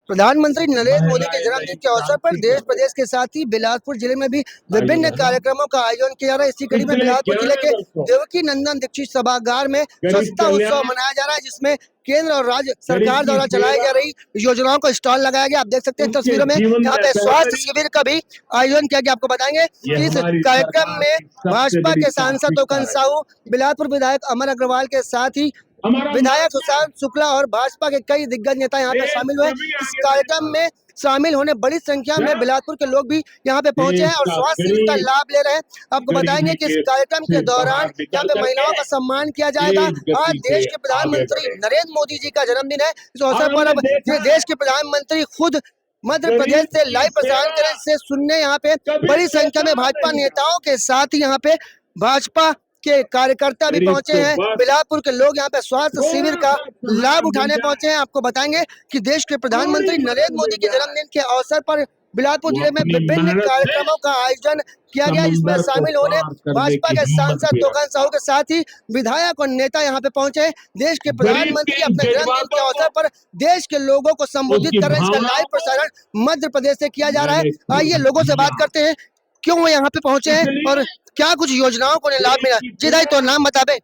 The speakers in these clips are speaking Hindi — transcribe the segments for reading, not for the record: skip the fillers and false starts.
प्रधानमंत्री नरेंद्र मोदी के जन्मदिन के अवसर पर देश प्रदेश के साथ ही बिलासपुर जिले में भी विभिन्न कार्यक्रमों का आयोजन किया जा रहा है। इसी कड़ी में बिलासपुर जिले के देवकी नंदन दीक्षित सभागार में स्वच्छता उत्सव मनाया जा रहा है, जिसमें केंद्र और राज्य सरकार द्वारा चलाई जा रही योजनाओं का स्टॉल लगाया गया। आप देख सकते हैं तस्वीरों में, यहाँ पे स्वास्थ्य शिविर का भी आयोजन किया गया। आपको बताएंगे कि इस कार्यक्रम में भाजपा के सांसद तोकन साहू, बिलासपुर विधायक अमर अग्रवाल के साथ ही विधायक सुशांत शुक्ला और भाजपा के कई दिग्गज नेता यहाँ पे शामिल हुए। इस कार्यक्रम में शामिल होने बड़ी संख्या में बिलासपुर के लोग भी यहाँ पे पहुंचे हैं और स्वास्थ्य शिविर का लाभ ले रहे हैं। आपको बताएंगे कि इस कार्यक्रम के दौरान यहाँ पे महिलाओं का सम्मान किया जाएगा। आज देश के प्रधानमंत्री नरेंद्र मोदी जी का जन्मदिन है। इस अवसर पर अब देश के प्रधानमंत्री खुद मध्य प्रदेश से लाइव प्रसारण करें, से सुनने यहाँ पे बड़ी संख्या में भाजपा नेताओं के साथ ही यहाँ पे भाजपा के कार्यकर्ता भी पहुंचे हैं। बिलासपुर के लोग यहाँ पे स्वास्थ्य शिविर का लाभ उठाने पहुंचे हैं। आपको बताएंगे कि देश के प्रधानमंत्री नरेंद्र मोदी के जन्मदिन के अवसर पर बिलासपुर जिले में विभिन्न कार्यक्रमों का आयोजन किया गया, जिसमें शामिल होने भाजपा के सांसद तोकन साहू के साथ ही विधायक और नेता यहाँ पे पहुंचे हैं। देश के प्रधानमंत्री अपने जन्मदिन के अवसर पर देश के लोगों को संबोधित कर रहे हैं। इसका लाइव प्रसारण मध्य प्रदेश से किया जा रहा है। आइए लोगों से बात करते हैं, क्यों वो यहाँ पे पहुंचे हैं और क्या कुछ योजनाओं को लाभ मिला। जी भाई, तो नाम बता बे।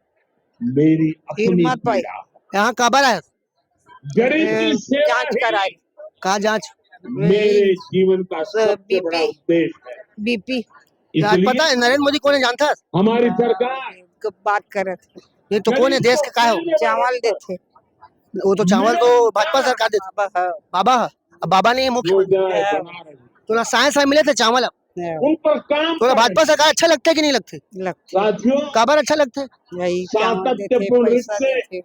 मेरी हिम्मत भाई यहाँ काबर है, जांच कराई। कहाँ जांच? मेरे जीवन का सबसे बड़ा उद्देश्य है बीपी। पता है नरेंद्र मोदी कौन है, जानता है? हमारी सरकार बात करे थे। ये तो कौन है, देश के का है? चावल देते, वो तो चावल तो भाजपा सरकार देती। बाबा, अब बाबा नहीं है मुख्य, तो ना साइंस मिले थे चावल। उन पर काम तो भाजपा सरकार अच्छा लगता है कि नहीं लगते? साथियों, काबर अच्छा लगता है? यही सातत्यपूर्ण रूप से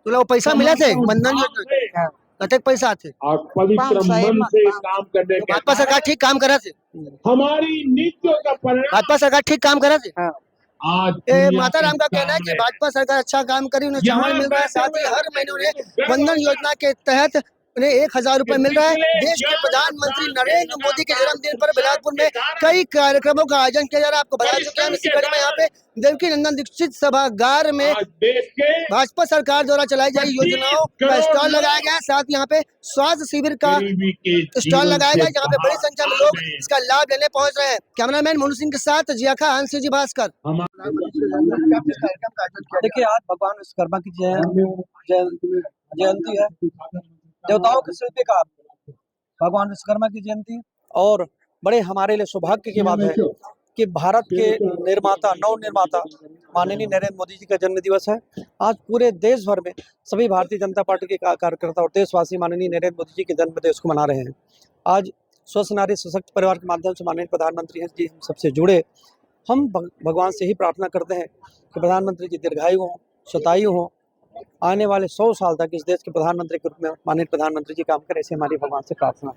तो पैसा मिला थे बंधन योजना, कतेक पैसा आते और पवित्र मन से काम करने के भाजपा सरकार ठीक काम करा थे। हमारी नीतियों का परिणाम भाजपा सरकार ठीक काम करा थे। आज माता राम का कहना है कि भाजपा सरकार अच्छा काम करी, उन्हें चावल मिल रहा है, साथ ही हर महीने उन्हें बंधन योजना के तहत उन्हें 1000 रुपए मिल रहा है। देश के प्रधानमंत्री नरेंद्र मोदी के जन्मदिन पर बिलासपुर में कई कार्यक्रमों का आयोजन किया जा रहा है। आपको बता चुके हैं, इसी कड़ी में यहाँ पे देवकी नंदन दीक्षित सभागार में भाजपा सरकार द्वारा चलाई जा रही योजनाओं का स्टॉल लगाया गया है। साथ ही यहाँ पे स्वास्थ्य शिविर का स्टॉल लगाया गया, जहाँ पे बड़ी संख्या में लोग इसका लाभ लेने पहुंच रहे हैं। कैमरामैन मोनू सिंह के साथ जियाखा हंसी जी भास्कर। देखिए, आज भगवान विश्वकर्मा की जयंती है, देवताओं के शिल्पी का भगवान विश्वकर्मा की जयंती। और बड़े हमारे लिए सौभाग्य की बात है कि भारत के निर्माता, नव निर्माता माननीय नरेंद्र मोदी जी का जन्म दिवस है। आज पूरे देश भर में सभी भारतीय जनता पार्टी के कार्यकर्ता और देशवासी माननीय नरेंद्र मोदी जी के जन्म दिवस को मना रहे हैं। आज स्वस्थ नारी सशक्त परिवार के माध्यम से माननीय प्रधानमंत्री हैं जी हम सबसे जुड़े। हम भगवान से ही प्रार्थना करते हैं कि प्रधानमंत्री जी दीर्घायु हों, शतायु हों, आने वाले 100 साल तक इस देश के प्रधानमंत्री के रूप में माननीय प्रधानमंत्री जी काम करें, ऐसे हमारी भगवान से प्रार्थना है।